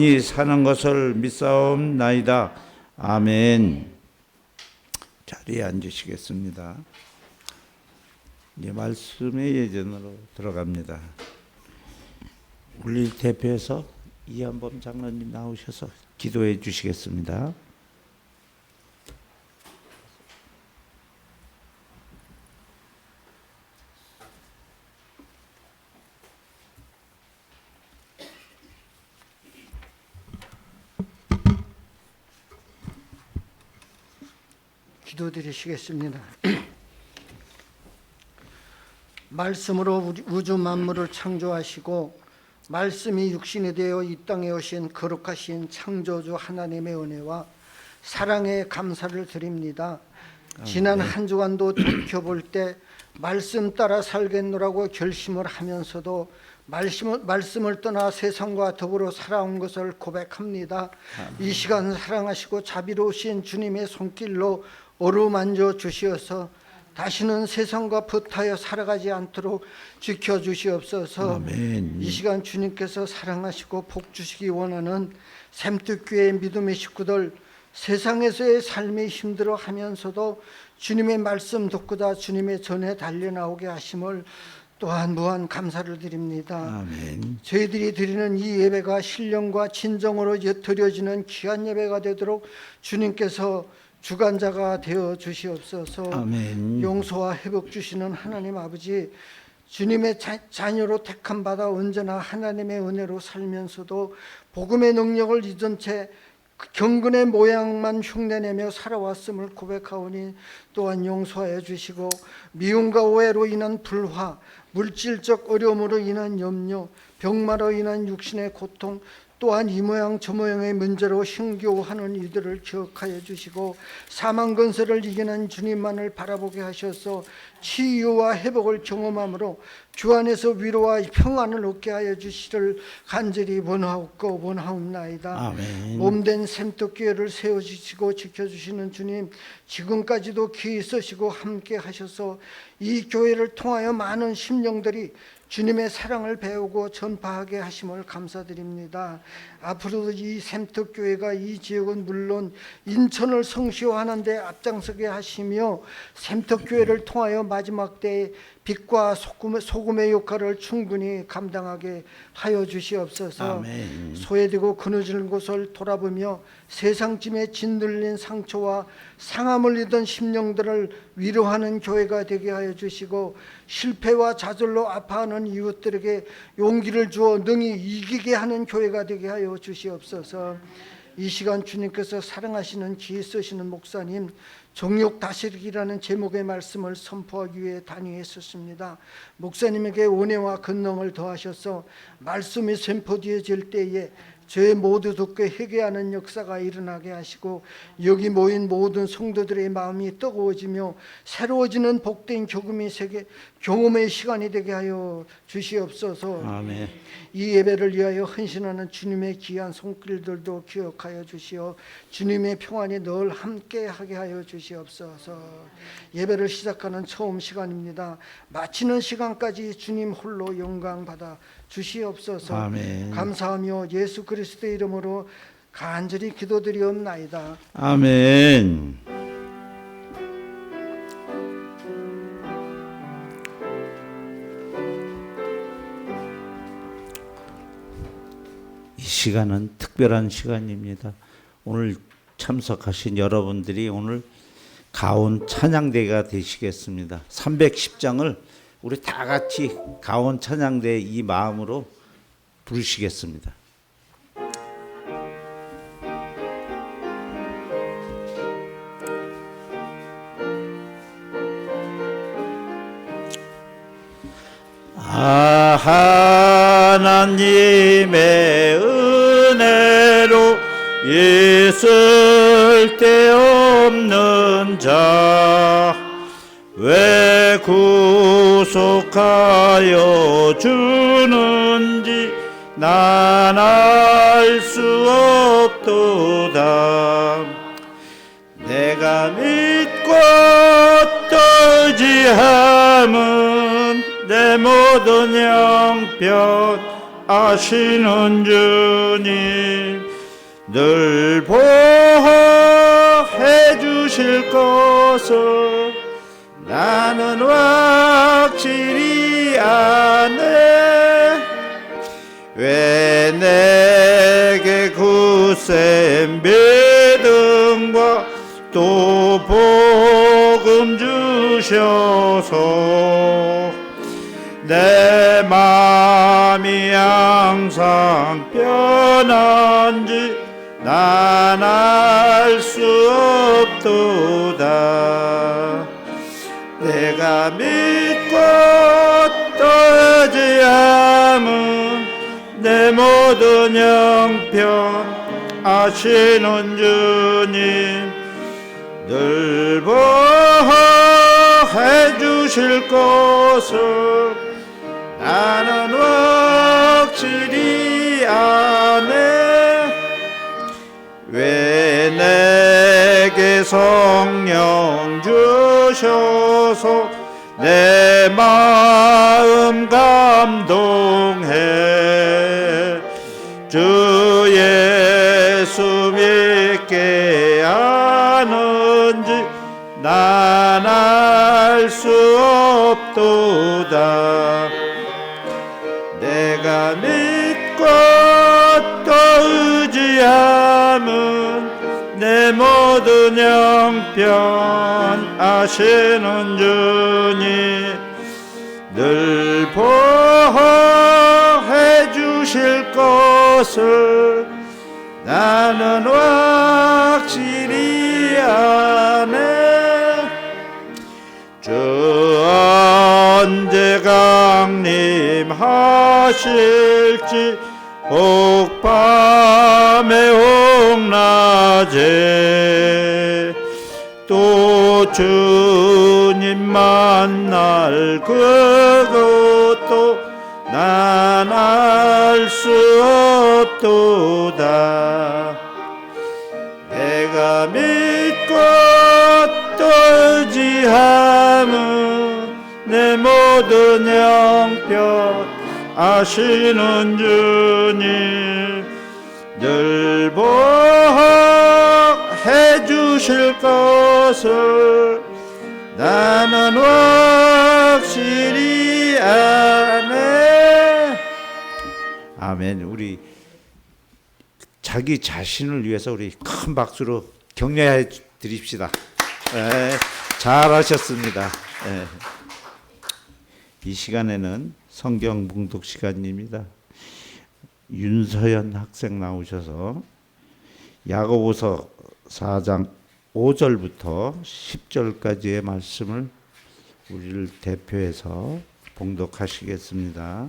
이 사는 것을 믿사옵나이다. 아멘. 자리에 앉으시겠습니다. 이제 말씀의 예전으로 들어갑니다. 우리 대표해서 이한범 장로님 나오셔서 기도해 주시겠습니다. 기도드리시겠습니다. 말씀으로 우주 만물을 창조하시고 말씀이 육신이 되어 이 땅에 오신 거룩하신 창조주 하나님의 은혜와 사랑에 감사를 드립니다. 지난 한 주간도 돌이켜볼 때 말씀 따라 살겠노라고 결심을 하면서도 말씀을 떠나 세상과 더불어 살아온 것을 고백합니다. 이 시간 사랑하시고 자비로우신 주님의 손길로 어루만져 주시어서 다시는 세상과 붙하여 살아가지 않도록 지켜주시옵소서. 아멘. 이 시간 주님께서 사랑하시고 복 주시기 원하는 샘특교회 믿음의 식구들, 세상에서의 삶이 힘들어하면서도 주님의 말씀 듣고자 주님의 전에 달려나오게 하심을 또한 무한 감사를 드립니다. 아멘. 저희들이 드리는 이 예배가 신령과 진정으로 드려지는 귀한 예배가 되도록 주님께서 주관자가 되어 주시옵소서. 아멘. 용서와 회복 주시는 하나님 아버지, 주님의 자녀로 택함 받아 언제나 하나님의 은혜로 살면서도 복음의 능력을 잊은 채 경건의 모양만 흉내내며 살아왔음을 고백하오니 또한 용서하여 주시고 미움과 오해로 인한 불화, 물질적 어려움으로 인한 염려, 병마로 인한 육신의 고통, 또한 이 모양 저 모양의 문제로 힘겨워하는 이들을 기억하여 주시고 사망 근세를 이기는 주님만을 바라보게 하셔서 치유와 회복을 경험함으로 주 안에서 위로와 평안을 얻게 하여 주시를 간절히 원하옵나이다. 아멘. 몸된 샘특교회를 세워주시고 지켜주시는 주님, 지금까지도 귀히 쓰시고 함께 하셔서 이 교회를 통하여 많은 심령들이 주님의 사랑을 배우고 전파하게 하심을 감사드립니다. 앞으로도 이 샘특교회가 이 지역은 물론 인천을 성시화하는 데 앞장서게 하시며 샘특교회를 통하여 마지막 때에 빛과 소금의 역할을 충분히 감당하게 하여 주시옵소서. 아멘. 소외되고 그늘진 곳을 돌아보며 세상쯤에 짓눌린 상처와 상함을 입은 심령들을 위로하는 교회가 되게 하여 주시고 실패와 좌절로 아파하는 이웃들에게 용기를 주어 능히 이기게 하는 교회가 되게 하여 주시옵소서. 이 시간 주님께서 사랑하시는 귀히 쓰시는 목사님, 정욕 다스리기라는 제목의 말씀을 선포하기 위해 단위했었습니다. 목사님에게 은혜와 권능을 더하셔서 말씀이 선포되어질 때에 죄 모두 듣고 회개하는 역사가 일어나게 하시고 여기 모인 모든 성도들의 마음이 뜨거워지며 새로워지는 복된 경험의 시간이 되게 하여 주시옵소서. 아멘. 이 예배를 위하여 헌신하는 주님의 귀한 손길들도 기억하여 주시어 주님의 평안이 늘 함께하게 하여 주시옵소서. 예배를 시작하는 처음 시간입니다. 마치는 시간까지 주님 홀로 영광 받아 주시옵소서. 아멘. 감사하며 예수 그리스도의 이름으로 간절히 기도드리옵나이다. 아멘. 이 시간은 특별한 시간입니다. 오늘 참석하신 여러분들이 오늘 가온 찬양대가 되시겠습니다. 310장을 우리 다 같이 가온 찬양대 이 마음으로 부르시겠습니다. 하나님의 은혜로 있을 데 없는 자 왜 구속하여 주는지 난 알 수 없도다. 내가 믿고 떨지함은 내 모든 형편 아시는 주님 늘 보호해 주실 것을 나는 확실히 아네. 왜 내게 굳센 믿음과 또 복음 주셔서 내 마음이 항상 편한지 난 알 수 없도다. 내가 믿고 또 의지함은 내 모든 형편 아시는 주님 늘 보호해 주실 것을 나는 확실히 아네. 왜 내게 성령 주셔서 내 마음 감동해. 주 예수 믿게 하는지 난 알 수 없도다. 내가 믿고 또 의지함은 내 모든 형편 아시는 주님 늘 보호해 주실 것을 나는 확실히 아네. 주 언제 강림하실지 혹밤에 혹낮에 또 주님 만날 그것도 난 알 수 없도다. 내가 믿고 또 의지함은 내 모든 형편 아시는 주님 늘 보호해 주실 것을 나는 확실히 아네. 아멘. 우리 자기 자신을 위해서 우리 큰 박수로 격려해 드립시다. 네, 잘하셨습니다. 네. 이 시간에는 성경 묵독 시간입니다. 윤서연 학생 나오셔서 야고보서 4장 5절부터 10절까지의 말씀을 우리를 대표해서 봉독하시겠습니다.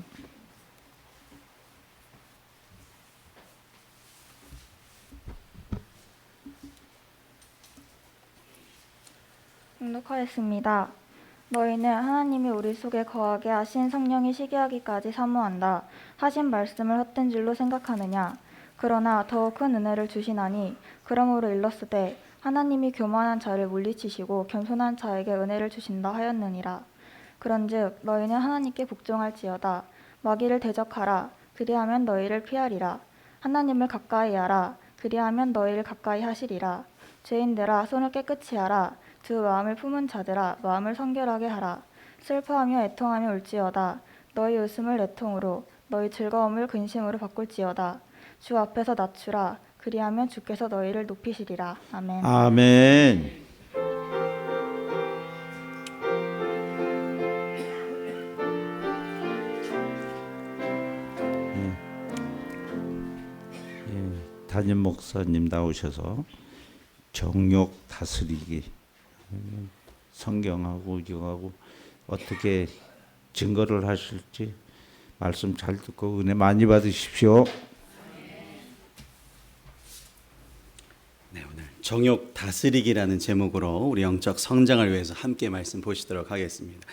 봉독하였습니다. 너희는 하나님이 우리 속에 거하게 하신 성령이 시기하기까지 사모한다 하신 말씀을 헛된 줄로 생각하느냐. 그러나 더욱 큰 은혜를 주시나니 그러므로 일렀으되 하나님이 교만한 자를 물리치시고 겸손한 자에게 은혜를 주신다 하였느니라. 그런즉 너희는 하나님께 복종할지어다. 마귀를 대적하라. 그리하면 너희를 피하리라. 하나님을 가까이 하라. 그리하면 너희를 가까이 하시리라. 죄인들아 손을 깨끗이 하라. 두 마음을 품은 자들아 마음을 성결하게 하라. 슬퍼하며 애통하며 울지어다. 너희 웃음을 애통으로 너희 즐거움을 근심으로 바꿀지어다. 주 앞에서 낮추라. 그리하면 주께서 너희를 높이시리라. 아멘. 아멘. 담임 목사님 나오셔서 정욕 다스리기 성경하고 이거하고 어떻게 증거를 하실지 말씀 잘 듣고 은혜 많이 받으십시오. 네, 오늘 정욕 다스리기라는 제목으로 우리 영적 성장을 위해서 함께 말씀 보시도록 하겠습니다.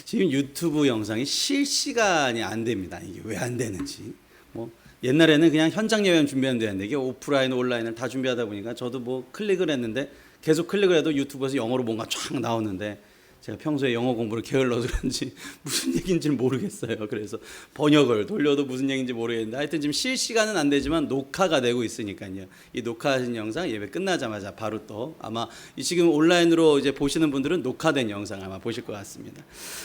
지금 유튜브 영상이 실시간이 안 됩니다. 이게 왜 안 되는지. 옛날에는 그냥 현장 예배만 준비하면 되는데 이게 오프라인, 온라인을 다 준비하다 보니까 저도 클릭을 했는데 계속 클릭을 해도 유튜브에서 영어로 뭔가 쫙 나오는데 제가 평소에 영어 공부를 게을러서 그런지 무슨 얘기인지 모르겠어요. 그래서 번역을 돌려도 무슨 얘기인지 모르겠는데 하여튼 지금 실시간은 안 되지만 녹화가 되고 있으니까요. 이 녹화하신 영상 예배 끝나자마자 바로 또 아마 지금 온라인으로 이제 보시는 분들은 녹화된 영상 아마 보실 것 같습니다.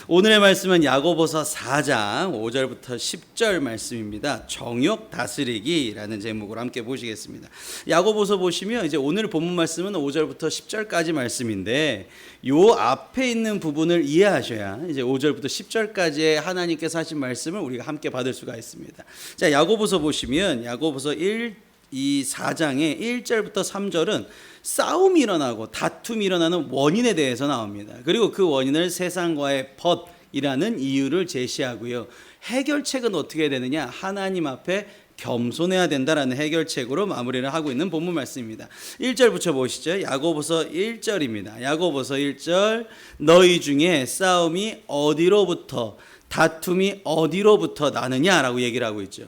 오늘의 말씀은 야고보서 4장 5절부터 10절 말씀입니다. 정욕 다스리기라는 제목으로 함께 보시겠습니다. 야고보서 보시면 이제 오늘 본문 말씀은 5절부터 10절까지 말씀인데 요 앞에 있는 부분을 이해하셔야 이제 5절부터 10절까지의 하나님께서 하신 말씀을 우리가 함께 받을 수가 있습니다. 자, 야고보서 보시면 야고보서 4장의 1절부터 3절은 싸움이 일어나고 다툼이 일어나는 원인에 대해서 나옵니다. 그리고 그 원인을 세상과의 벗이라는 이유를 제시하고요. 해결책은 어떻게 되느냐? 하나님 앞에 겸손해야 된다라는 해결책으로 마무리를 하고 있는 본문 말씀입니다. 1절 붙여보시죠. 야고보서 1절입니다. 야고보서 1절 너희 중에 싸움이 어디로부터 다툼이 어디로부터 나느냐라고 얘기를 하고 있죠.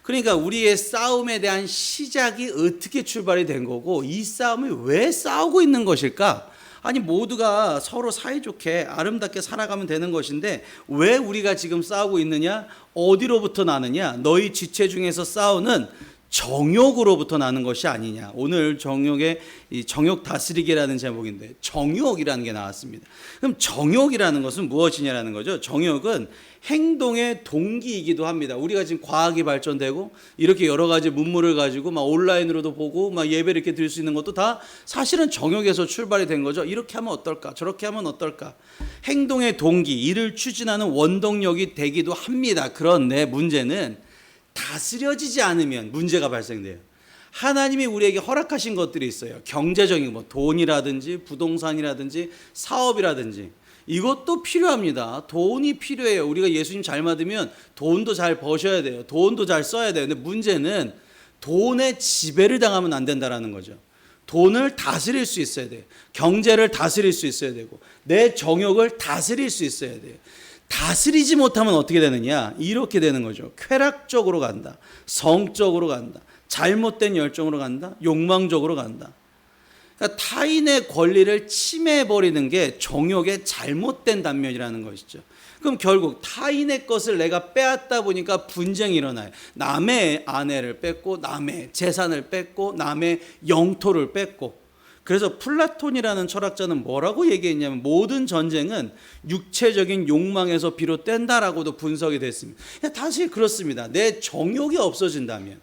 그러니까 우리의 싸움에 대한 시작이 어떻게 출발이 된 거고 이 싸움이 왜 싸우고 있는 것일까? 아니 모두가 서로 사이좋게 아름답게 살아가면 되는 것인데 왜 우리가 지금 싸우고 있느냐? 어디로부터 나느냐? 너희 지체 중에서 싸우는 정욕으로부터 나는 것이 아니냐. 오늘 정욕의 이 정욕 다스리기라는 제목인데 정욕이라는 게 나왔습니다. 그럼 정욕이라는 것은 무엇이냐라는 거죠. 정욕은 행동의 동기이기도 합니다. 우리가 지금 과학이 발전되고 이렇게 여러 가지 문물을 가지고 막 온라인으로도 보고 막 예배를 이렇게 드릴 수 있는 것도 다 사실은 정욕에서 출발이 된 거죠. 이렇게 하면 어떨까? 저렇게 하면 어떨까? 행동의 동기, 이를 추진하는 원동력이 되기도 합니다. 그런데 문제는 다스려지지 않으면 문제가 발생돼요. 하나님이 우리에게 허락하신 것들이 있어요. 경제적인 뭐 돈이라든지 부동산이라든지 사업이라든지 이것도 필요합니다. 돈이 필요해요. 우리가 예수님 잘 받으면 돈도 잘 버셔야 돼요. 돈도 잘 써야 돼요. 근데 문제는 돈에 지배를 당하면 안 된다라는 거죠. 돈을 다스릴 수 있어야 돼요. 경제를 다스릴 수 있어야 되고 내 정욕을 다스릴 수 있어야 돼요. 다스리지 못하면 어떻게 되느냐? 이렇게 되는 거죠. 쾌락적으로 간다. 성적으로 간다. 잘못된 열정으로 간다. 욕망적으로 간다. 그러니까 타인의 권리를 침해해버리는 게 정욕의 잘못된 단면이라는 것이죠. 그럼 결국 타인의 것을 내가 빼앗다 보니까 분쟁이 일어나요. 남의 아내를 뺏고 남의 재산을 뺏고 남의 영토를 뺏고. 그래서 플라톤이라는 철학자는 뭐라고 얘기했냐면 모든 전쟁은 육체적인 욕망에서 비롯된다라고도 분석이 됐습니다. 다시 그렇습니다. 내 정욕이 없어진다면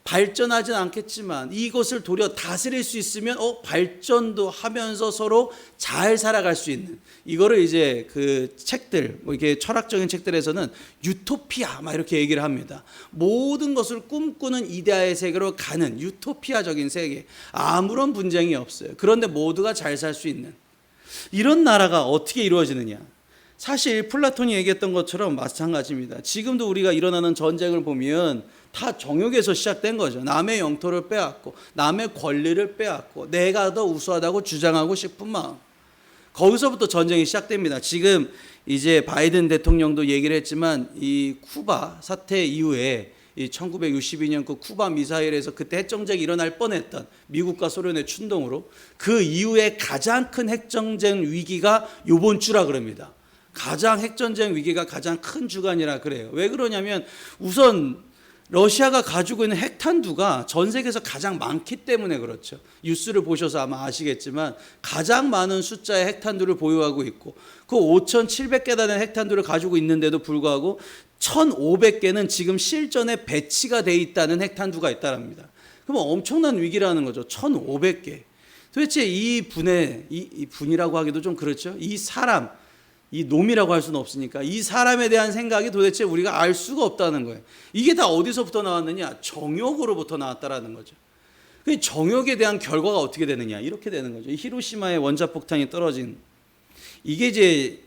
발전하진 않겠지만 이것을 도리어 다스릴 수 있으면 발전도 하면서 서로 잘 살아갈 수 있는 이거를 이제 그 책들 뭐 이렇게 철학적인 책들에서는 유토피아 막 이렇게 얘기를 합니다. 모든 것을 꿈꾸는 이데아의 세계로 가는 유토피아적인 세계. 아무런 분쟁이 없어요. 그런데 모두가 잘 살 수 있는 이런 나라가 어떻게 이루어지느냐? 사실 플라톤이 얘기했던 것처럼 마찬가지입니다. 지금도 우리가 일어나는 전쟁을 보면 다 정욕에서 시작된 거죠. 남의 영토를 빼앗고 남의 권리를 빼앗고 내가 더 우수하다고 주장하고 싶은 마음. 거기서부터 전쟁이 시작됩니다. 지금 이제 바이든 대통령도 얘기를 했지만 이 쿠바 사태 이후에 이 1962년 그 쿠바 미사일에서 그때 핵정쟁이 일어날 뻔했던 미국과 소련의 충동으로 그 이후에 가장 큰 핵정쟁 위기가 요번 주라 그럽니다. 가장 핵전쟁 위기가 가장 큰 주간이라 그래요. 왜 그러냐면 우선 러시아가 가지고 있는 핵탄두가 전 세계에서 가장 많기 때문에 그렇죠. 뉴스를 보셔서 아마 아시겠지만 가장 많은 숫자의 핵탄두를 보유하고 있고 그 5,700개단의 핵탄두를 가지고 있는데도 불구하고 1,500개는 지금 실전에 배치가 돼 있다는 핵탄두가 있다랍니다. 그럼 엄청난 위기라는 거죠. 1,500개. 도대체 이 분의 이 분이라고 하기도 좀 그렇죠. 이 사람 이 놈이라고 할 수는 없으니까 이 사람에 대한 생각이 도대체 우리가 알 수가 없다는 거예요. 이게 다 어디서부터 나왔느냐? 정욕으로부터 나왔다라는 거죠. 그 정욕에 대한 결과가 어떻게 되느냐? 이렇게 되는 거죠. 히로시마의 원자폭탄이 떨어진 이게 이제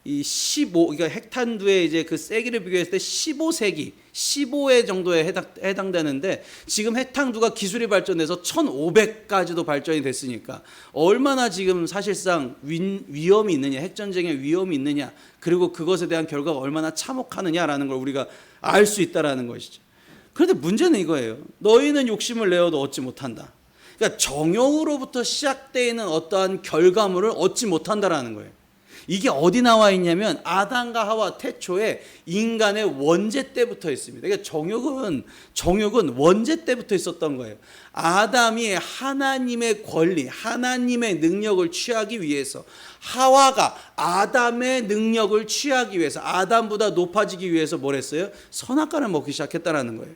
이 15, 그러니까 핵탄두의 이제 그 세기를 비교했을 때 15세기, 15회 정도에 해당되는데 지금 핵탄두가 기술이 발전돼서 1,500까지도 발전이 됐으니까 얼마나 지금 사실상 위험이 있느냐, 핵전쟁의 위험이 있느냐, 그리고 그것에 대한 결과가 얼마나 참혹하느냐라는 걸 우리가 알 수 있다라는 것이죠. 그런데 문제는 이거예요. 너희는 욕심을 내어도 얻지 못한다. 그러니까 정욕으로부터 시작되어 있는 어떠한 결과물을 얻지 못한다라는 거예요. 이게 어디 나와 있냐면 아담과 하와 태초에 인간의 원죄 때부터 있습니다. 그러니까 정욕은 원죄 때부터 있었던 거예요. 아담이 하나님의 권리, 하나님의 능력을 취하기 위해서, 하와가 아담의 능력을 취하기 위해서, 아담보다 높아지기 위해서 뭘 했어요? 선악과를 먹기 시작했다라는 거예요.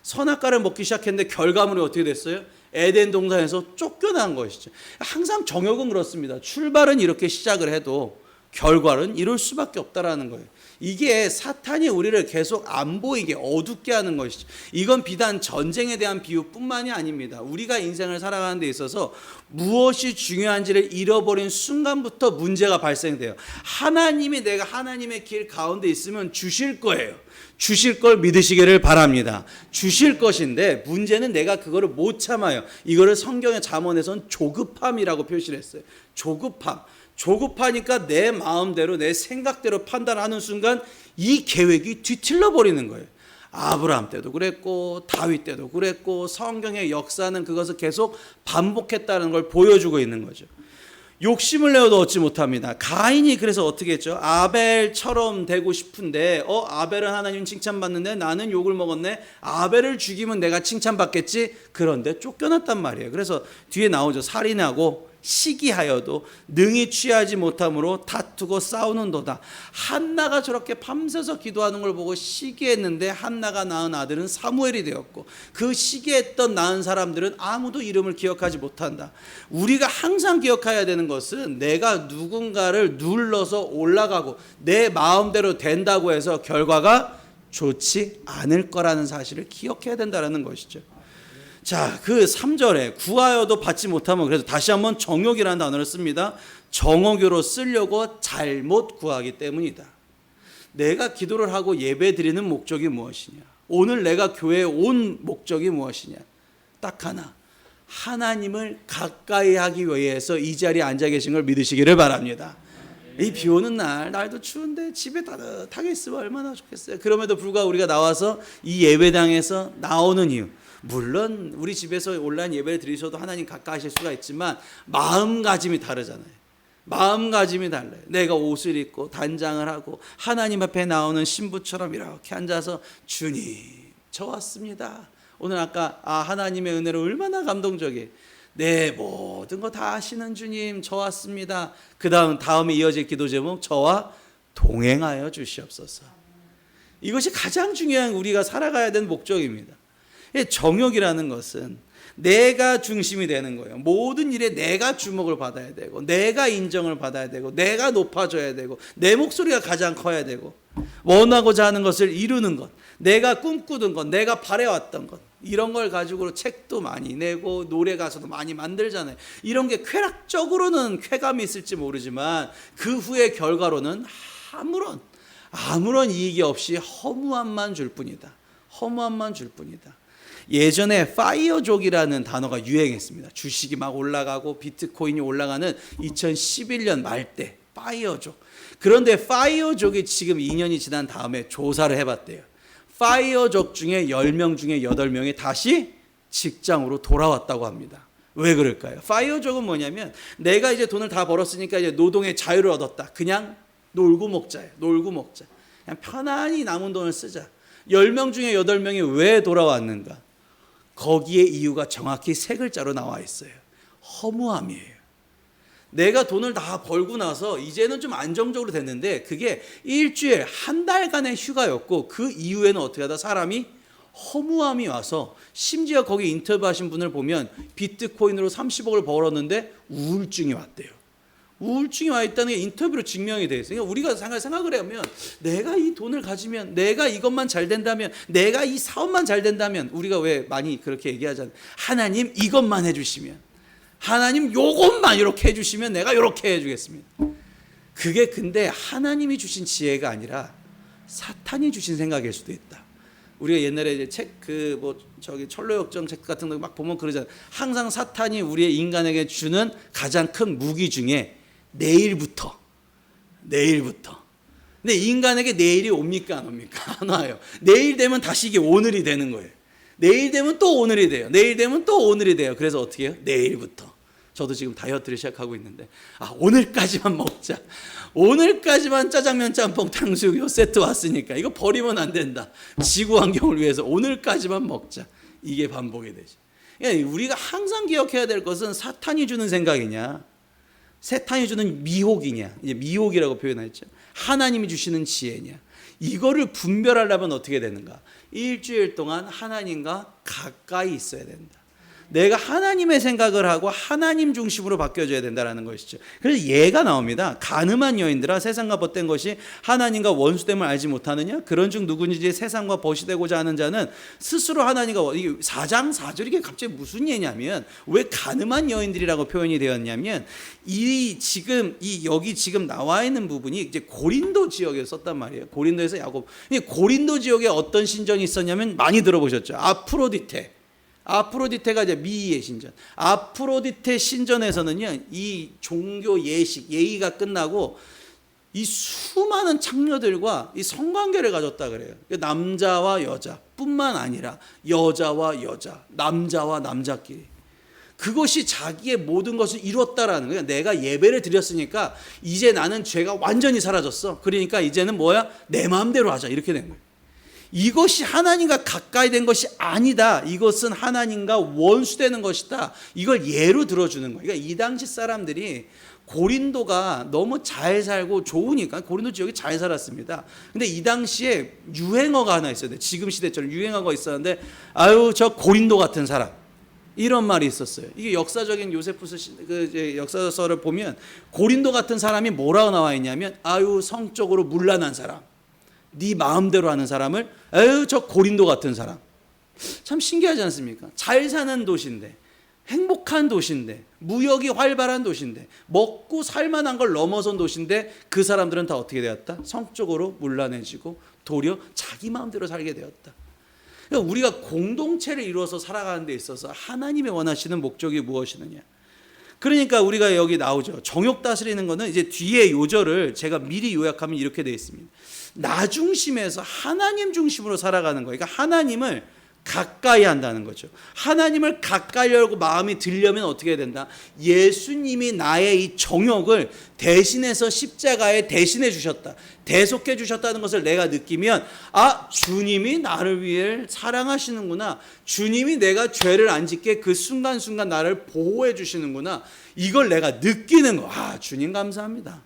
선악과를 먹기 시작했는데 결과물이 어떻게 됐어요? 에덴 동산에서 쫓겨난 것이죠. 항상 정욕은 그렇습니다. 출발은 이렇게 시작을 해도 결과는 이럴 수밖에 없다라는 거예요. 이게 사탄이 우리를 계속 안 보이게 어둡게 하는 것이죠. 이건 비단 전쟁에 대한 비유뿐만이 아닙니다. 우리가 인생을 살아가는 데 있어서 무엇이 중요한지를 잃어버린 순간부터 문제가 발생돼요. 하나님이 내가 하나님의 길 가운데 있으면 주실 거예요. 주실 걸 믿으시기를 바랍니다. 주실 것인데 문제는 내가 그거를 못 참아요. 이거를 성경의 잠언에서는 조급함이라고 표시를 했어요. 조급하니까 내 마음대로 내 생각대로 판단하는 순간 이 계획이 뒤틀려 버리는 거예요. 아브라함 때도 그랬고 다윗 때도 그랬고 성경의 역사는 그것을 계속 반복했다는 걸 보여주고 있는 거죠. 욕심을 내어도 얻지 못합니다. 가인이 그래서 어떻게 했죠? 아벨처럼 되고 싶은데 아벨은 하나님 칭찬받는데 나는 욕을 먹었네. 아벨을 죽이면 내가 칭찬받겠지. 그런데 쫓겨났단 말이에요. 그래서 뒤에 나오죠. 살인하고 시기하여도 능히 취하지 못함으로 다투고 싸우는도다. 한나가 저렇게 밤새서 기도하는 걸 보고 시기했는데 한나가 낳은 아들은 사무엘이 되었고 그 시기했던 낳은 사람들은 아무도 이름을 기억하지 못한다. 우리가 항상 기억해야 되는 것은 내가 누군가를 눌러서 올라가고 내 마음대로 된다고 해서 결과가 좋지 않을 거라는 사실을 기억해야 된다는 것이죠. 자, 그 3절에 구하여도 받지 못하면, 그래서 다시 한번 정욕이라는 단어를 씁니다. 정욕으로 쓰려고 잘못 구하기 때문이다. 내가 기도를 하고 예배 드리는 목적이 무엇이냐? 오늘 내가 교회에 온 목적이 무엇이냐? 딱 하나. 하나님을 가까이 하기 위해서 이 자리에 앉아 계신 걸 믿으시기를 바랍니다. 이 비 오는 날도 추운데 집에 따뜻하게 있으면 얼마나 좋겠어요. 그럼에도 불구하고 우리가 나와서 이 예배당에서 나오는 이유, 물론 우리 집에서 온라인 예배를 드리셔도 하나님 가까이 하실 수가 있지만 마음가짐이 다르잖아요. 마음가짐이 달라요. 내가 옷을 입고 단장을 하고 하나님 앞에 나오는 신부처럼 이렇게 앉아서 주님 저 왔습니다. 오늘 아까 하나님의 은혜로 얼마나 감동적이에요. 내 모든 거 다 아시는 주님 저 왔습니다. 그 다음에 이어질 기도 제목 저와 동행하여 주시옵소서. 이것이 가장 중요한 우리가 살아가야 되는 목적입니다. 정욕이라는 것은 내가 중심이 되는 거예요. 모든 일에 내가 주목을 받아야 되고 내가 인정을 받아야 되고 내가 높아져야 되고 내 목소리가 가장 커야 되고 원하고자 하는 것을 이루는 것, 내가 꿈꾸던 것, 내가 바래왔던 것, 이런 걸 가지고 책도 많이 내고 노래 가사도 많이 만들잖아요. 이런 게 쾌락적으로는 쾌감이 있을지 모르지만 그 후의 결과로는 아무런 이익이 없이 허무함만 줄 뿐이다. 허무함만 줄 뿐이다. 예전에 파이어족이라는 단어가 유행했습니다. 주식이 막 올라가고 비트코인이 올라가는 2011년 말때 파이어족. 그런데 파이어족이 지금 2년이 지난 다음에 조사를 해봤대요. 파이어족 중에 10명 중에 8명이 다시 직장으로 돌아왔다고 합니다. 왜 그럴까요? 파이어족은 뭐냐면 내가 이제 돈을 다 벌었으니까 이제 노동의 자유를 얻었다. 그냥 놀고 먹자예요. 놀고 먹자. 그냥 편안히 남은 돈을 쓰자. 10명 중에 8명이 왜 돌아왔는가? 거기에 이유가 정확히 3글자로 나와 있어요. 허무함이에요. 내가 돈을 다 벌고 나서 이제는 좀 안정적으로 됐는데 그게 일주일, 한 달간의 휴가였고 그 이후에는 어떻게 하다 사람이 허무함이 와서 심지어 거기 인터뷰하신 분을 보면 비트코인으로 30억을 벌었는데 우울증이 왔대요. 우울증이 와 있다는 게 인터뷰로 증명이 돼 있어요. 그러니까 우리가 생각을 하면 내가 이 돈을 가지면, 내가 이것만 잘 된다면, 내가 이 사업만 잘 된다면, 우리가 왜 많이 그렇게 얘기하잖아요. 하나님 이것만 해주시면, 하나님 요것만 이렇게 해주시면 내가 이렇게 해주겠습니다. 그게 근데 하나님이 주신 지혜가 아니라 사탄이 주신 생각일 수도 있다. 우리가 옛날에 이제 책 철로역정 책 같은 거 막 보면 그러잖아요. 항상 사탄이 우리의 인간에게 주는 가장 큰 무기 중에 내일부터. 근데 인간에게 내일이 옵니까 안 옵니까? 안 와요. 내일 되면 다시 이게 오늘이 되는 거예요. 내일 되면 또 오늘이 돼요. 내일 되면 또 오늘이 돼요. 그래서 어떻게 해요? 내일부터. 저도 지금 다이어트를 시작하고 있는데 오늘까지만 먹자. 오늘까지만 짜장면 짬뽕 탕수육 요 세트 왔으니까 이거 버리면 안 된다. 지구 환경을 위해서 오늘까지만 먹자. 이게 반복이 되죠. 그러니까 우리가 항상 기억해야 될 것은 사탄이 주는 생각이냐, 사탄이 주는 미혹이냐, 이제 미혹이라고 표현했죠. 하나님이 주시는 지혜냐. 이거를 분별하려면 어떻게 되는가? 일주일 동안 하나님과 가까이 있어야 된다. 내가 하나님의 생각을 하고 하나님 중심으로 바뀌어져야 된다는 것이죠. 그래서 예가 나옵니다. 가늠한 여인들아, 세상과 벗된 것이 하나님과 원수됨을 알지 못하느냐? 그런 중 누구든지 세상과 벗이 되고자 하는 자는 스스로 하나님과, 이게 4장 4절 이게 갑자기 무슨 예냐면, 왜 가늠한 여인들이라고 표현이 되었냐면, 여기 지금 나와 있는 부분이 이제 고린도 지역에서 썼단 말이에요. 고린도에서 야곱. 고린도 지역에 어떤 신전이 있었냐면 많이 들어보셨죠. 아프로디테가 이제 미이의 신전. 아프로디테 신전에서는요, 이 종교 예의가 끝나고 이 수많은 창녀들과 이 성관계를 가졌다 그래요. 남자와 여자뿐만 아니라 여자와 여자, 남자와 남자끼리. 그것이 자기의 모든 것을 이뤘다라는 거예요. 내가 예배를 드렸으니까 이제 나는 죄가 완전히 사라졌어. 그러니까 이제는 뭐야? 내 마음대로 하자. 이렇게 된 거예요. 이것이 하나님과 가까이 된 것이 아니다. 이것은 하나님과 원수되는 것이다. 이걸 예로 들어주는 거예요. 그러니까 이 당시 사람들이 고린도가 너무 잘 살고 좋으니까 고린도 지역이 잘 살았습니다. 근데 이 당시에 유행어가 하나 있어요. 지금 시대처럼 유행어가 있었는데, 아유 저 고린도 같은 사람, 이런 말이 있었어요. 이게 역사적인 요세푸스 역사서를 보면 고린도 같은 사람이 뭐라고 나와 있냐면, 아유 성적으로 문란한 사람, 네 마음대로 하는 사람을 에휴 저 고린도 같은 사람. 참 신기하지 않습니까? 잘 사는 도시인데, 행복한 도시인데, 무역이 활발한 도시인데, 먹고 살만한 걸 넘어선 도시인데, 그 사람들은 다 어떻게 되었다? 성적으로 문란해지고 도리어 자기 마음대로 살게 되었다. 그러니까 우리가 공동체를 이루어서 살아가는 데 있어서 하나님이 원하시는 목적이 무엇이느냐. 그러니까 우리가 여기 나오죠. 정욕 다스리는 거는 이제 뒤에 요절을 제가 미리 요약하면 이렇게 되어 있습니다. 나 중심에서 하나님 중심으로 살아가는 거예요. 그러니까 하나님을 가까이 한다는 거죠. 하나님을 가까이 하려고 마음이 들려면 어떻게 해야 된다? 예수님이 나의 이 정욕을 대신해서 십자가에 대신해 주셨다, 대속해 주셨다는 것을 내가 느끼면, 주님이 나를 위해 사랑하시는구나, 주님이 내가 죄를 안 짓게 그 순간순간 나를 보호해 주시는구나, 이걸 내가 느끼는 거. 주님 감사합니다.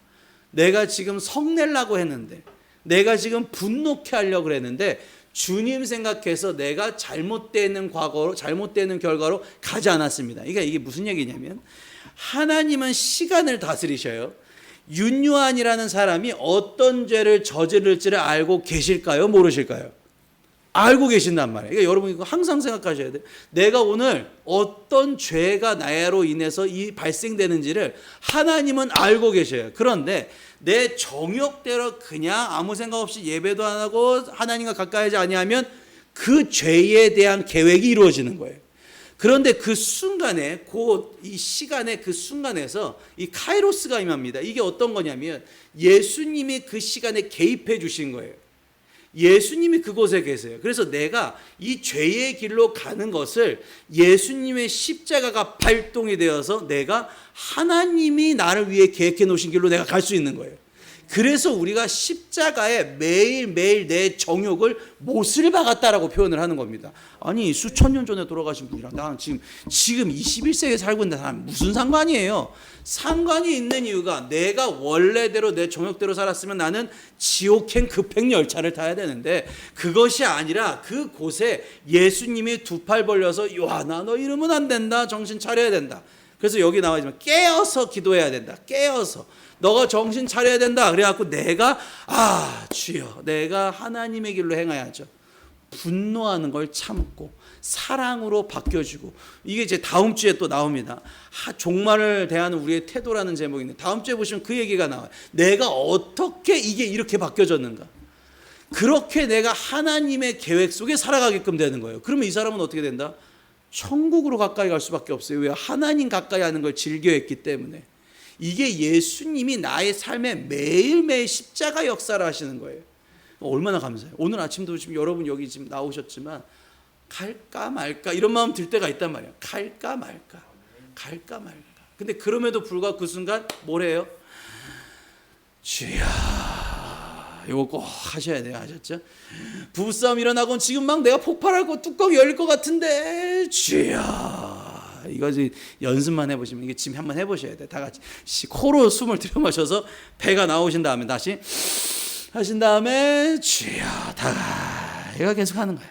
내가 지금 성내려고 했는데, 내가 지금 분노케 하려고 그랬는데 주님 생각해서 내가 잘못되는 과거로, 잘못되는 결과로 가지 않았습니다. 그러니까 이게 무슨 얘기냐면, 하나님은 시간을 다스리셔요. 윤요한이라는 사람이 어떤 죄를 저지를지를 알고 계실까요? 모르실까요? 알고 계신단 말이에요. 그러니까 여러분 이거 항상 생각하셔야 돼요. 내가 오늘 어떤 죄가 나로 인해서 발생되는지를 하나님은 알고 계셔요. 그런데 내 정욕대로 그냥 아무 생각 없이 예배도 안 하고 하나님과 가까이 하지 아니하면 그 죄에 대한 계획이 이루어지는 거예요. 그런데 그 순간에, 곧 이 시간에, 그 순간에서 이 카이로스가 임합니다. 이게 어떤 거냐면 예수님이 그 시간에 개입해 주신 거예요. 예수님이 그곳에 계세요. 그래서 내가 이 죄의 길로 가는 것을 예수님의 십자가가 발동이 되어서 내가 하나님이 나를 위해 계획해 놓으신 길로 내가 갈 수 있는 거예요. 그래서 우리가 십자가에 매일매일 내 정욕을 못을 박았다라고 표현을 하는 겁니다. 아니 수천 년 전에 돌아가신 분이랑 나는 지금 21세기에 살고 있는 사람 무슨 상관이에요? 상관이 있는 이유가, 내가 원래대로 내 정욕대로 살았으면 나는 지옥행 급행 열차를 타야 되는데, 그것이 아니라 그곳에 예수님이 두 팔 벌려서 요한아 너 이러면 안 된다, 정신 차려야 된다. 그래서 여기 나와 있지만 깨어서 기도해야 된다. 깨어서 너가 정신 차려야 된다. 그래갖고 내가 주여 내가 하나님의 길로 행해야죠. 분노하는 걸 참고 사랑으로 바뀌어지고, 이게 이제 다음 주에 또 나옵니다. 종말을 대하는 우리의 태도라는 제목인데, 다음 주에 보시면 그 얘기가 나와요. 내가 어떻게 이게 이렇게 바뀌어졌는가. 그렇게 내가 하나님의 계획 속에 살아가게끔 되는 거예요. 그러면 이 사람은 어떻게 된다? 천국으로 가까이 갈 수밖에 없어요. 왜? 하나님 가까이 하는 걸 즐겨했기 때문에. 이게 예수님이 나의 삶에 매일매일 십자가 역사를 하시는 거예요. 얼마나 감사해요. 오늘 아침도 지금 여러분 여기 지금 나오셨지만 갈까 말까 이런 마음 들 때가 있단 말이에요. 갈까 말까, 갈까 말까. 근데 그럼에도 불구하고 그 순간 뭐래요? 주여, 이거 꼭 하셔야 돼요. 아셨죠? 부부싸움 일어나고 지금 막 내가 폭발하고 뚜껑이 열릴 것 같은데 주여, 이거 연습만 해보시면, 이게 지금 한번 해보셔야 돼. 다 같이 코로 숨을 들여마셔서 배가 나오신 다음에 다시 하신 다음에 주여, 다가 얘가 계속 하는 거예요.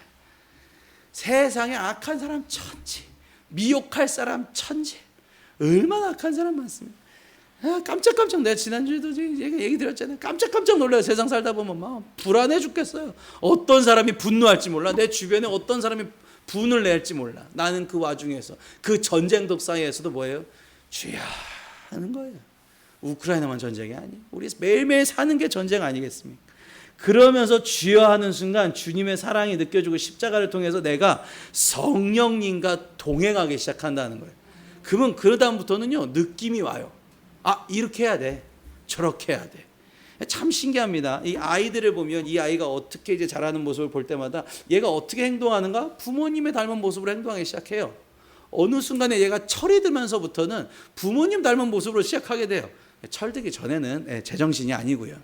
세상에 악한 사람 천지, 미혹할 사람 천지, 얼마나 악한 사람 많습니다. 깜짝깜짝, 내가 지난주에도 얘기 드렸잖아요. 깜짝깜짝 놀라요. 세상 살다 보면 막 불안해 죽겠어요. 어떤 사람이 분노할지 몰라. 내 주변에 어떤 사람이 분을 낼지 몰라. 나는 그 와중에서, 그 전쟁 사이에서도 뭐예요? 주야 하는 거예요. 우크라이나만 전쟁이 아니에요. 우리 매일매일 사는 게 전쟁 아니겠습니까? 그러면서 주여 하는 순간 주님의 사랑이 느껴지고 십자가를 통해서 내가 성령님과 동행하기 시작한다는 거예요. 그러면 그러다음부터는요, 느낌이 와요. 아, 이렇게 해야 돼, 저렇게 해야 돼. 참 신기합니다. 이 아이들을 보면 이 아이가 어떻게 이제 자라는 모습을 볼 때마다 얘가 어떻게 행동하는가? 부모님의 닮은 모습으로 행동하기 시작해요. 어느 순간에 얘가 철이 들면서부터는 부모님 닮은 모습으로 시작하게 돼요. 철들기 전에는 제정신이 아니고요.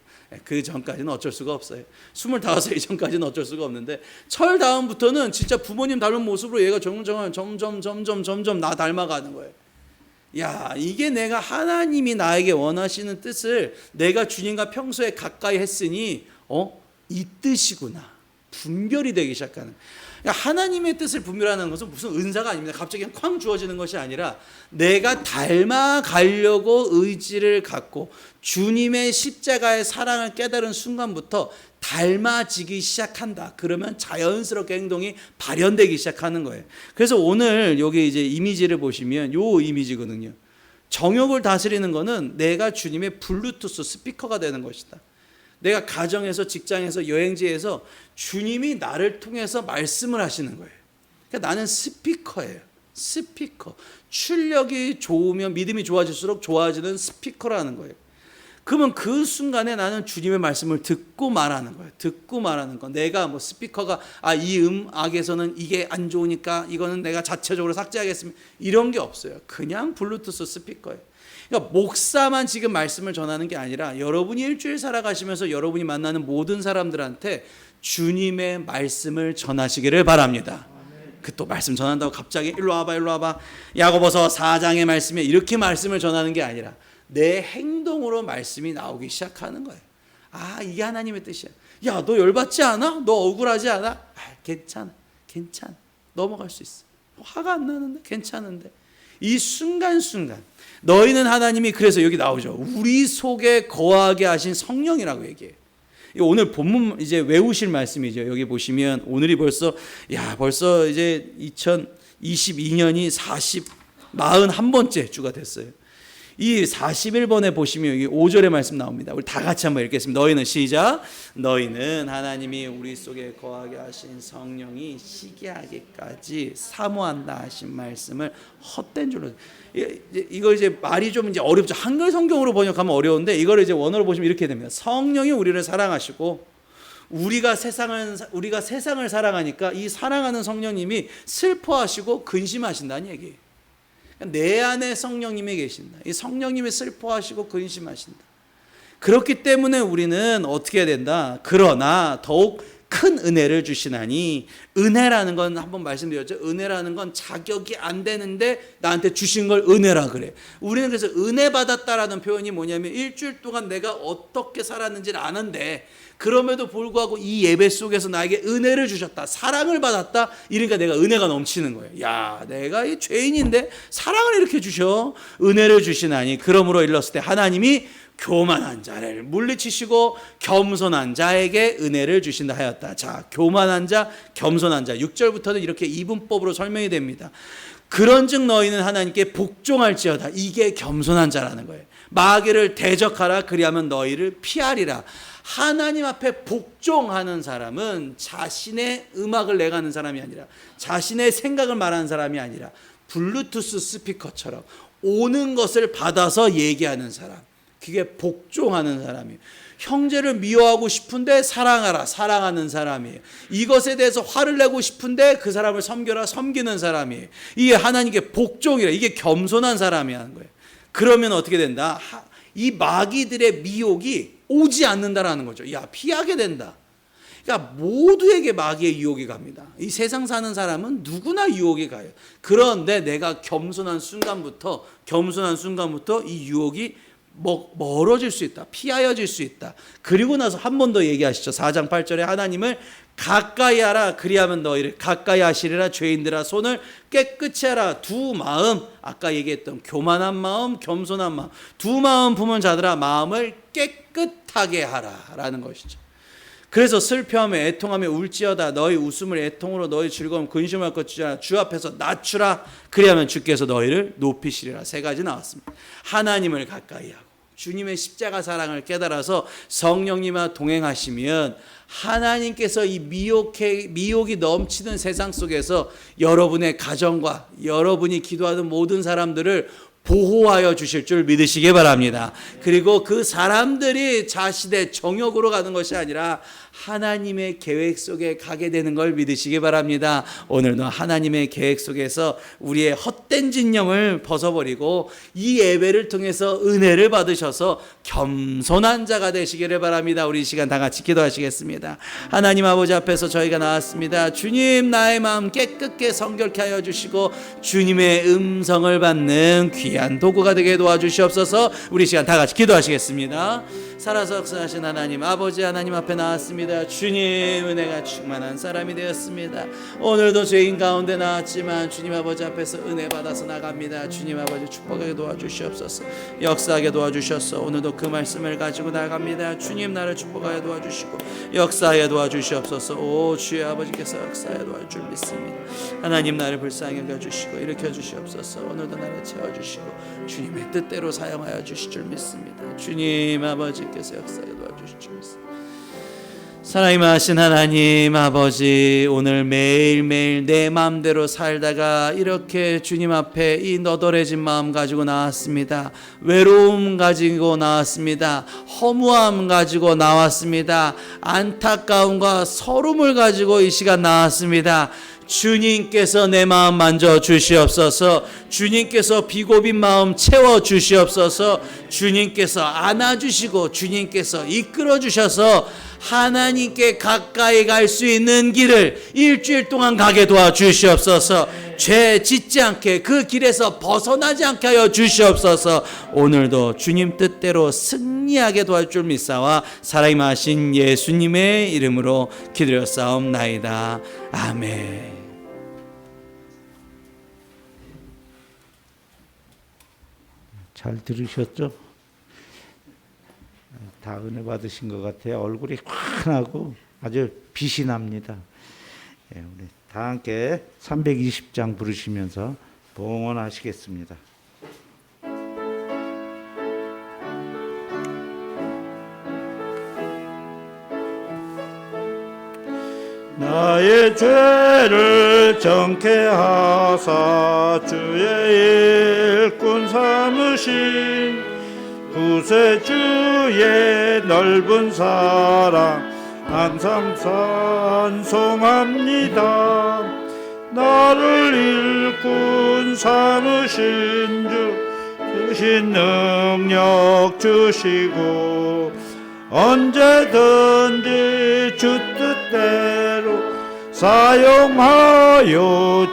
그 전까지는 어쩔 수가 없어요. 25살 이전까지는 어쩔 수가 없는데, 철 다음부터는 진짜 부모님 닮은 모습으로 얘가 점점 나 닮아가는 거예요. 야, 이게 내가 하나님이 나에게 원하시는 뜻을 내가 주님과 평소에 가까이 했으니 이 뜻이구나, 분별이 되기 시작하는. 그러니까 하나님의 뜻을 분별하는 것은 무슨 은사가 아닙니다. 갑자기 그냥 쾅 주어지는 것이 아니라 내가 닮아가려고 의지를 갖고 주님의 십자가의 사랑을 깨달은 순간부터 닮아지기 시작한다. 그러면 자연스럽게 행동이 발현되기 시작하는 거예요. 그래서 오늘 여기 이제 이미지를 보시면 요 이미지거든요. 정욕을 다스리는 거는 내가 주님의 블루투스 스피커가 되는 것이다. 내가 가정에서, 직장에서, 여행지에서 주님이 나를 통해서 말씀을 하시는 거예요. 그러니까 나는 스피커예요. 스피커. 출력이 좋으면 믿음이 좋아질수록 좋아지는 스피커라는 거예요. 그러면 그 순간에 나는 주님의 말씀을 듣고 말하는 거예요. 듣고 말하는 거. 내가 뭐 스피커가 이 음악에서는 이게 안 좋으니까 이거는 내가 자체적으로 삭제하겠습니다, 이런 게 없어요. 그냥 블루투스 스피커예요. 그러니까 목사만 지금 말씀을 전하는 게 아니라 여러분이 일주일 살아가시면서 여러분이 만나는 모든 사람들한테 주님의 말씀을 전하시기를 바랍니다. 그 또 말씀 전한다고 갑자기 일로 와봐 야고보서 4장의 말씀에 이렇게 말씀을 전하는 게 아니라 내 행동으로 말씀이 나오기 시작하는 거예요. 이게 하나님의 뜻이야. 야, 너 열받지 않아? 너 억울하지 않아? 괜찮아 넘어갈 수 있어. 화가 안 나는데 괜찮은데. 이 순간순간 너희는 하나님이, 그래서 여기 나오죠, 우리 속에 거하게 하신 성령이라고 얘기해요. 오늘 본문 이제 외우실 말씀이죠. 여기 보시면 오늘이 벌써 이제 2022년이 41번째 주가 됐어요. 이 41번에 보시면 여기 5절의 말씀 나옵니다. 우리 다 같이 한번 읽겠습니다. 너희는, 시작. 너희는 하나님이 우리 속에 거하게 하신 성령이 시기하기까지 사모한다 하신 말씀을 헛된 줄로. 이거 이제 말이 좀 이제 어렵죠. 한글 성경으로 번역하면 어려운데 이걸 이제 원어로 보시면 이렇게 됩니다. 성령이 우리를 사랑하시고 우리가 세상을 사랑하니까 이 사랑하는 성령님이 슬퍼하시고 근심하신다는 얘기예요. 내 안에 성령님이 계신다. 이 성령님이 슬퍼하시고 근심하신다. 그렇기 때문에 우리는 어떻게 해야 된다? 그러나 더욱 큰 은혜를 주시나니, 은혜라는 건 한번 말씀드렸죠. 은혜라는 건 자격이 안 되는데 나한테 주신 걸 은혜라 그래. 우리는 그래서 은혜 받았다라는 표현이 뭐냐면 일주일 동안 내가 어떻게 살았는지를 아는데 그럼에도 불구하고 이 예배 속에서 나에게 은혜를 주셨다, 사랑을 받았다, 이러니까 내가 은혜가 넘치는 거예요. 야, 내가 이 죄인인데 사랑을 이렇게 주셔. 은혜를 주시나니, 그러므로 일렀을 때 하나님이 교만한 자를 물리치시고 겸손한 자에게 은혜를 주신다 하였다. 자, 교만한 자, 겸손한 자, 6절부터는 이렇게 이분법으로 설명이 됩니다. 그런즉 너희는 하나님께 복종할지어다. 이게 겸손한 자라는 거예요. 마귀를 대적하라, 그리하면 너희를 피하리라. 하나님 앞에 복종하는 사람은 자신의 음악을 내가는 사람이 아니라, 자신의 생각을 말하는 사람이 아니라 블루투스 스피커처럼 오는 것을 받아서 얘기하는 사람, 그게 복종하는 사람이에요. 형제를 미워하고 싶은데 사랑하라, 사랑하는 사람이에요. 이것에 대해서 화를 내고 싶은데 그 사람을 섬겨라, 섬기는 사람이에요. 이게 하나님께 복종이라, 이게 겸손한 사람이 하는 거예요. 그러면 어떻게 된다? 이 마귀들의 미혹이 오지 않는다라는 거죠. 야, 피하게 된다. 그러니까 모두에게 마귀의 유혹이 갑니다. 이 세상 사는 사람은 누구나 유혹이 가요. 그런데 내가 겸손한 순간부터 이 유혹이 멀어질 수 있다. 피하여질 수 있다. 그리고 나서 한 번 더 얘기하시죠. 4장 8절에 하나님을 가까이 하라. 그리하면 너희를 가까이 하시리라. 죄인들아 손을 깨끗이 하라. 두 마음, 아까 얘기했던 교만한 마음, 겸손한 마음, 두 마음 품은 자들아 마음을 깨끗하게 하라 라는 것이죠. 그래서 슬퍼하며 애통하며 울지어다. 너희 웃음을 애통으로 너희 즐거움 근심할 것 주자. 주 앞에서 낮추라. 그리하면 주께서 너희를 높이시리라. 세 가지 나왔습니다. 하나님을 가까이 하고 주님의 십자가 사랑을 깨달아서 성령님과 동행하시면 하나님께서 이 미혹이 넘치는 세상 속에서 여러분의 가정과 여러분이 기도하는 모든 사람들을 보호하여 주실 줄 믿으시기 바랍니다. 그리고 그 사람들이 자신의 정욕으로 가는 것이 아니라 하나님의 계획 속에 가게 되는 걸 믿으시기 바랍니다. 오늘도 하나님의 계획 속에서 우리의 헛된 진념을 벗어버리고 이 예배를 통해서 은혜를 받으셔서 겸손한 자가 되시기를 바랍니다. 우리 이 시간 다 같이 기도하시겠습니다. 하나님 아버지 앞에서 저희가 나왔습니다. 주님, 나의 마음 깨끗게 성결케 하여 주시고 주님의 음성을 받는 귀한 도구가 되게 도와주시옵소서. 우리 시간 다 같이 기도하시겠습니다. 살아서 역사하신 하나님 아버지, 하나님 앞에 나왔습니다. 주님, 은혜가 충만한 사람이 되었습니다. 오늘도 죄인 가운데 나왔지만 주님 아버지 앞에서 은혜 받아서 나갑니다. 주님 아버지 축복하게 도와주시옵소서. 역사하게 도와주셔서 오늘도 그 말씀을 가지고 나갑니다. 주님, 나를 축복하게 도와주시고 역사하게 도와주시옵소서. 오 주의 아버지께서 역사하게 도와줄 줄 믿습니다. 하나님, 나를 불쌍히 여겨주시고 일으켜 주시옵소서. 오늘도 나를 채워주시고 주님의 뜻대로 사용하여 주실 줄 믿습니다. 주님 아버지께서 역사하게 도와주실 줄 믿습니다. 사랑하신 하나님 아버지, 오늘 매일매일 내 마음대로 살다가 이렇게 주님 앞에 이 너덜해진 마음 가지고 나왔습니다. 외로움 가지고 나왔습니다. 허무함 가지고 나왔습니다. 안타까움과 서름을 가지고 이 시간 나왔습니다. 주님께서 내 마음 만져 주시옵소서. 주님께서 비고빈 마음 채워 주시옵소서. 주님께서 안아주시고 주님께서 이끌어 주셔서 하나님께 가까이 갈 수 있는 길을 일주일 동안 가게 도와주시옵소서. 죄 짓지 않게 그 길에서 벗어나지 않게 하여 주시옵소서. 오늘도 주님 뜻대로 승리하게 도와줄 줄 믿사와 살아임하신 예수님의 이름으로 기도하옵나이다. 아멘. 잘 들으셨죠? 다 은혜 받으신 것 같아요. 얼굴이 환하고 아주 빛이 납니다. 예, 우리 다 함께 320장 부르시면서 봉헌하시겠습니다. 나의 죄를 정케 하사 주의 일꾼 삼으신 구세주의 넓은 사랑 항상 찬송합니다. 나를 일꾼 삼으신 주 크신 능력 주시고 언제든지 주 뜻대로 사용하여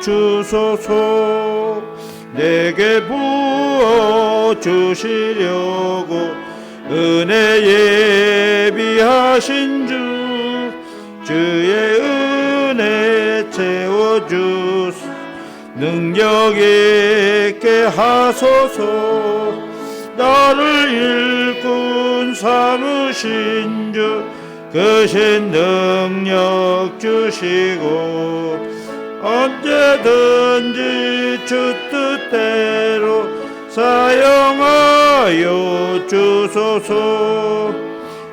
주소서. 내게 부어 주시려고 은혜 예비하신 주 주의 은혜 채워주소. 능력 있게 하소서. 나를 일꾼 삼으신 주 크신 능력 주시고 언제든지 주 뜻대로 사용하여 주소서.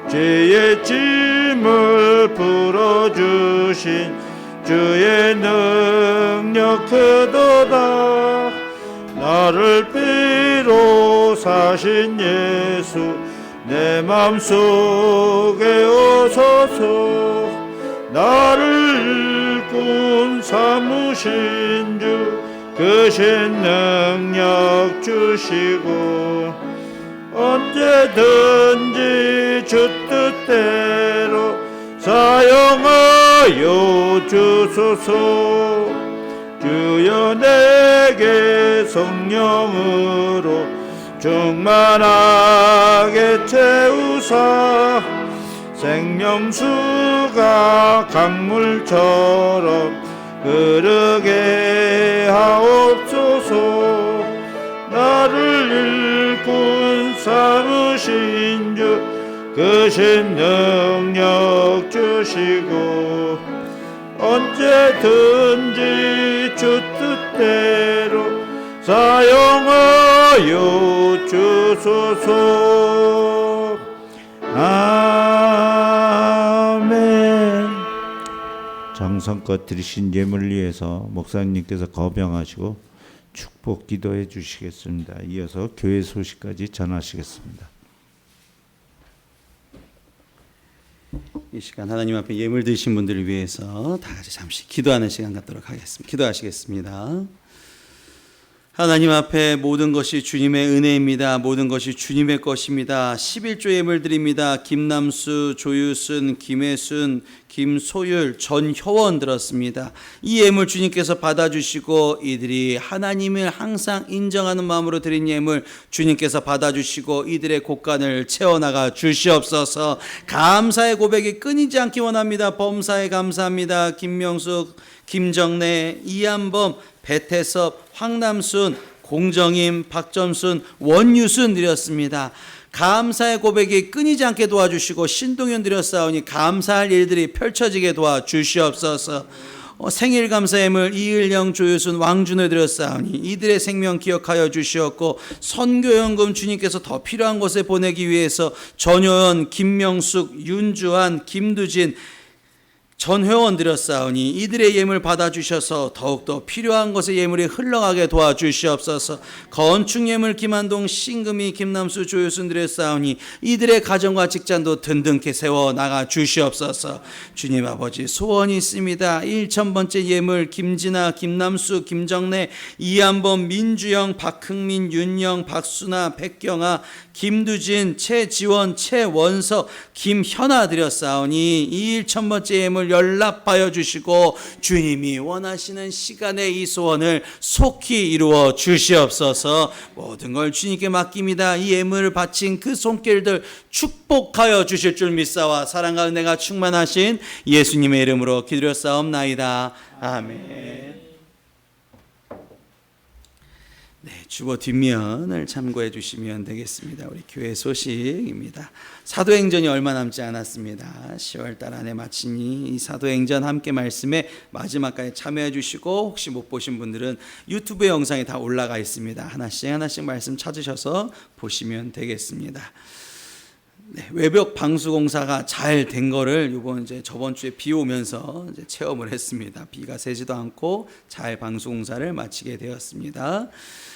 죄의 짐을 풀어주신 주의 능력 크도다. 나를 비로 사신 예수 내 맘속에 오소서. 나를 일꾼 삼으신 주 크신 능력 주시고 언제든지 주 뜻대로 사용하여 주소서. 주여 내게 성령으로 충만하게 채우사 생명수가 강물처럼 흐르게 하옵소서. 나를 일꾼 삼으신 주 크신 능력 주시고 언제든지 주 뜻대로 사용하여 주소서. 아멘. 정성껏 드리신 예물 위해서 목사님께서 거병하시고 축복 기도해 주시겠습니다. 이어서 교회 소식까지 전하시겠습니다. 이 시간 하나님 앞에 예물 드신 분들을 위해서 다 같이 잠시 기도하는 시간 갖도록 하겠습니다. 기도하시겠습니다. 하나님 앞에 모든 것이 주님의 은혜입니다. 모든 것이 주님의 것입니다. 11조 예물 드립니다. 김남수, 조유순, 김혜순, 김소율, 전효원 들었습니다. 이 예물 주님께서 받아주시고 이들이 하나님을 항상 인정하는 마음으로 드린 예물 주님께서 받아주시고 이들의 곳간을 채워나가 주시옵소서. 감사의 고백이 끊이지 않기 원합니다. 범사에 감사합니다. 김명숙, 김정래, 이한범, 배태섭, 황남순, 공정임, 박점순, 원유순 드렸습니다. 감사의 고백이 끊이지 않게 도와주시고 신동현 드렸사오니 감사할 일들이 펼쳐지게 도와주시옵소서. 생일 감사 예물 이을영, 조유순, 왕준을 드렸사오니 이들의 생명 기억하여 주시옵고 선교연금 주님께서 더 필요한 곳에 보내기 위해서 전효연, 김명숙, 윤주한, 김두진, 전회원 드렸사오니 이들의 예물 받아주셔서 더욱더 필요한 것에 예물이 흘러가게 도와주시옵소서. 건축 예물 김한동, 신금이, 김남수, 조유순 드렸사오니 이들의 가정과 직장도 든든케 세워 나가 주시옵소서. 주님 아버지 소원이 있습니다. 1000번째 예물 김진아, 김남수, 김정래, 이한범, 민주영, 박흥민, 윤영, 박순아, 백경아, 김두진, 최지원, 최원석, 김현아 드렸사오니 이 1000번째 예물 연락하여 주시고 주님이 원하시는 시간에 이 소원을 속히 이루어 주시옵소서. 모든 걸 주님께 맡깁니다. 이 예물을 바친 그 손길들 축복하여 주실 줄 믿사와 사랑과 은혜가 충만하신 예수님의 이름으로 기도드렸사옵나이다. 아멘. 네, 주보 뒷면을 참고해 주시면 되겠습니다. 우리 교회 소식입니다. 사도행전이 얼마 남지 않았습니다. 10월 달 안에 마치니 이 사도행전 함께 말씀에 마지막까지 참여해 주시고 혹시 못 보신 분들은 유튜브 영상이 다 올라가 있습니다. 하나씩 말씀 찾으셔서 보시면 되겠습니다. 네, 외벽 방수 공사가 잘 된 거를 저번 주에 비 오면서 체험을 했습니다. 비가 새지도 않고 잘 방수 공사를 마치게 되었습니다.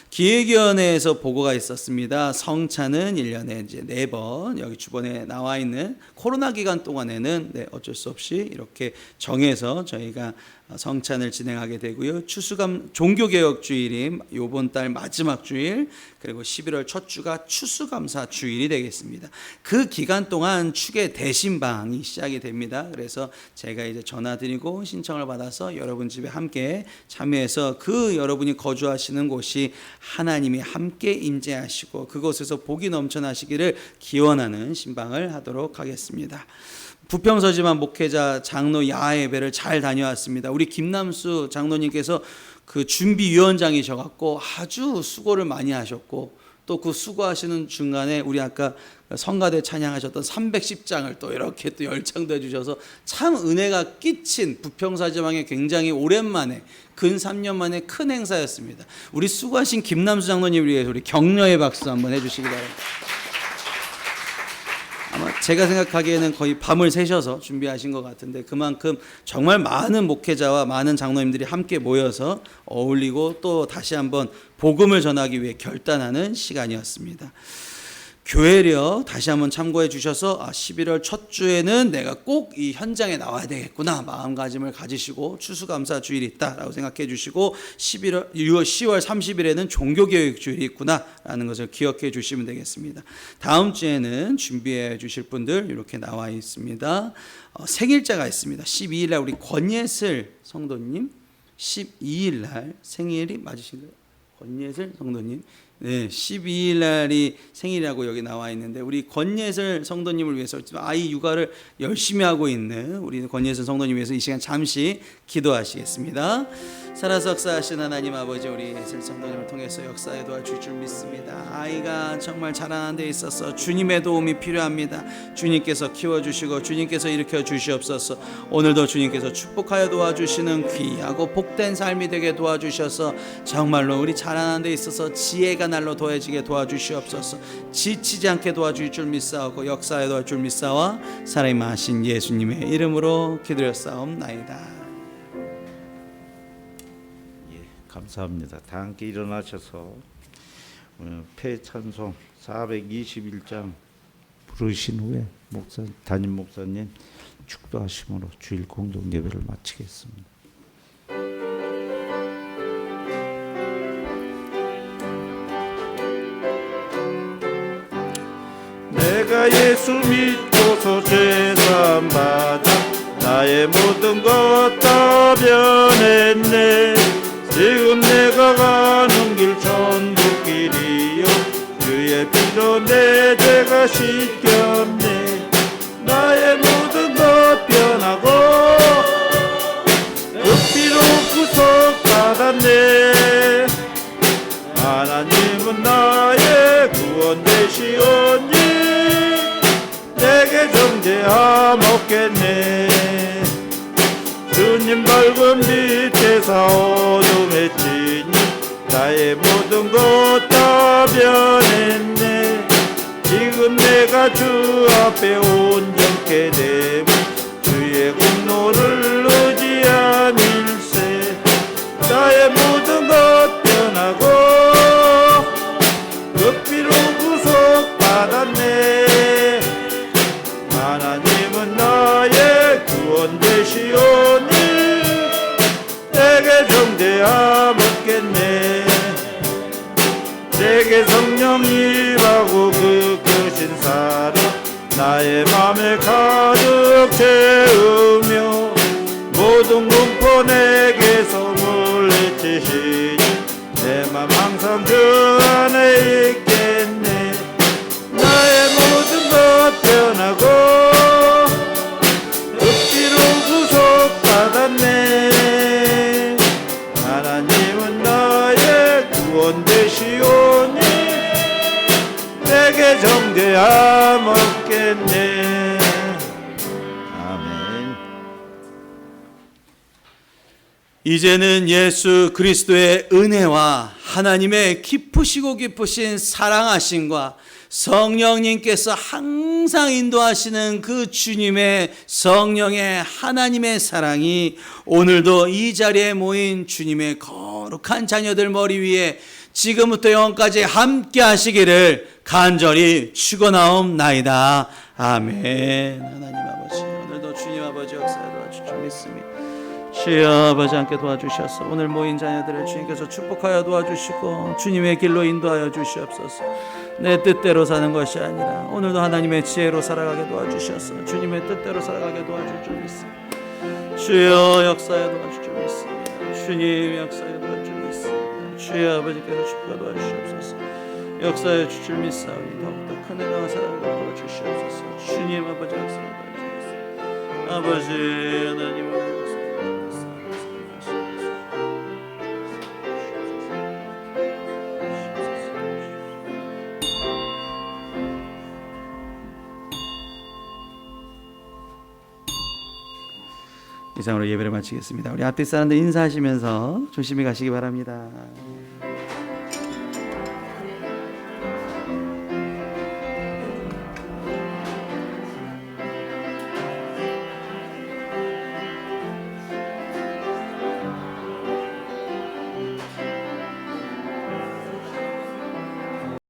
기획위원회에서 보고가 있었습니다. 성찬은 1년에 이제 4번, 여기 주번에 나와 있는 코로나 기간 동안에는 어쩔 수 없이 이렇게 정해서 저희가 성찬을 진행하게 되고요. 추수감 종교개혁 주일인 이번 달 마지막 주일, 그리고 11월 첫 주가 추수감사 주일이 되겠습니다. 그 기간 동안 축의 대신방이 시작이 됩니다. 그래서 제가 이제 전화드리고 신청을 받아서 여러분 집에 함께 참여해서 그 여러분이 거주하시는 곳이 하나님이 함께 임재하시고 그곳에서 복이 넘쳐나시기를 기원하는 신방을 하도록 하겠습니다. 부평서지만 목회자 장로 야외 예배를 잘 다녀왔습니다. 우리 김남수 장로님께서 그 준비위원장이셔갖고 아주 수고를 많이 하셨고 또 그 수고하시는 중간에 우리 아까 성가대 찬양하셨던 310장을 또 이렇게 또 열창도 해주셔서 참 은혜가 끼친 부평사지방에 굉장히 오랜만에 근 3년 만에 큰 행사였습니다. 우리 수고하신 김남수 장로님을 위해서 우리 격려의 박수 한번 해주시기 바랍니다. 아마 제가 생각하기에는 거의 밤을 새셔서 준비하신 것 같은데 그만큼 정말 많은 목회자와 많은 장로님들이 함께 모여서 어울리고 또 다시 한번 복음을 전하기 위해 결단하는 시간이었습니다. 교회력 다시 한번 참고해 주셔서 11월 첫 주에는 내가 꼭 이 현장에 나와야 되겠구나 마음가짐을 가지시고 추수감사 주일이 있다라고 생각해 주시고 10월 30일에는 종교교육 주일이 있구나라는 것을 기억해 주시면 되겠습니다. 다음 주에는 준비해 주실 분들 이렇게 나와 있습니다. 생일자가 있습니다. 12일 날 우리 권예슬 성도님 12일 날 생일이 맞으신가요? 권예슬 성도님. 네, 12일 날이 생일이라고 여기 나와 있는데 우리 권예슬 성도님을 위해서 아이 육아를 열심히 하고 있는 우리 권예슬 성도님 위해서 이 시간 잠시 기도하시겠습니다. 살아서 역사하신 하나님 아버지, 우리 예슬 성도님을 통해서 역사에 도와줄 줄 믿습니다. 아이가 정말 자라는 데 있어서 주님의 도움이 필요합니다. 주님께서 키워주시고 주님께서 일으켜 주시옵소서. 오늘도 주님께서 축복하여 도와주시는 귀하고 복된 삶이 되게 도와주셔서 정말로 우리 자라는 데 있어서 지혜가 날로 더해지게 도와주시옵소서. 지치지 않게 도와줄 줄 믿사오고 역사에 도와줄 줄 믿사와 살아임하신 예수님의 이름으로 기도했사옵나이다. 감사합니다. 다 함께 일어나셔서 폐찬송 421장 부르신 후에 담임 목사님 축도하심으로 주일 공동 예배를 마치겠습니다. 내가 예수 믿고서 죄사함 받아 나의 모든 것 다 변했네. 지금 내가 가는 길 천국길이요 주의 피로 내 죄가 씻겼네. 나의 모든 것 변하고 그 피로 구속받았네. 하나님은 나의 구원 되시오니 내게 정죄함 없겠네. 주님 밝은 빛에서 어둠에 지니 나의 모든 것 다 변했네. 지금 내가 주 앞에 온전케 되면 주의 공로를 의지함일세. 나의 모든 것 변하고 그 피로 구속받았네. 하나님은 나의 구원 되시오니 내게 정죄함 없겠네. 내게 성령 일하고 그 크신 사랑 나의 맘에 가득 채우며 모든 공포 내게서 물리치시니 내 맘 항상 주 안에 있겠네. 나의 모든 것 변하고 그 피로 구속받았네. 하나님은 나의 구원 되시오니 내게 정죄함 없겠네. 아멘. 이제는 예수 그리스도의 은혜와 하나님의 깊으시고 깊으신 사랑하심과 성령님께서 항상 인도하시는 그 주님의 성령의 하나님의 사랑이 오늘도 이 자리에 모인 주님의 거룩한 자녀들 머리 위에 지금부터 영원까지 함께 하시기를 간절히 축원하옵나이다. 아멘. 하나님 아버지, 오늘도 주님 아버지 역사에 도와주실 줄 믿습니다. 주여 아버지 함께 도와주셔서 오늘 모인 자녀들을 주님께서 축복하여 도와주시고 주님의 길로 인도하여 주시옵소서. 내 뜻대로 사는 것이 아니라 오늘도 하나님의 지혜로 살아가게 도와주셔서 주님의 뜻대로 살아가게 도와줄 줄 믿습니다. 주여 역사에 도와줄 줄 믿습니다. 주님 역사에 도와줄 줄 믿습니다. 주여 아버지께서 축복하여 도와주시옵소서. 역사에 주실 믿사오니 더욱더 큰 은혜와 사랑을 도와주시옵소서. 주님 아버지 역사에 도와주시옵소서. 아버지 하나님 이상으로 예배를 마치겠습니다. 우리 앞뒤 사람들 인사하시면서 조심히 가시기 바랍니다.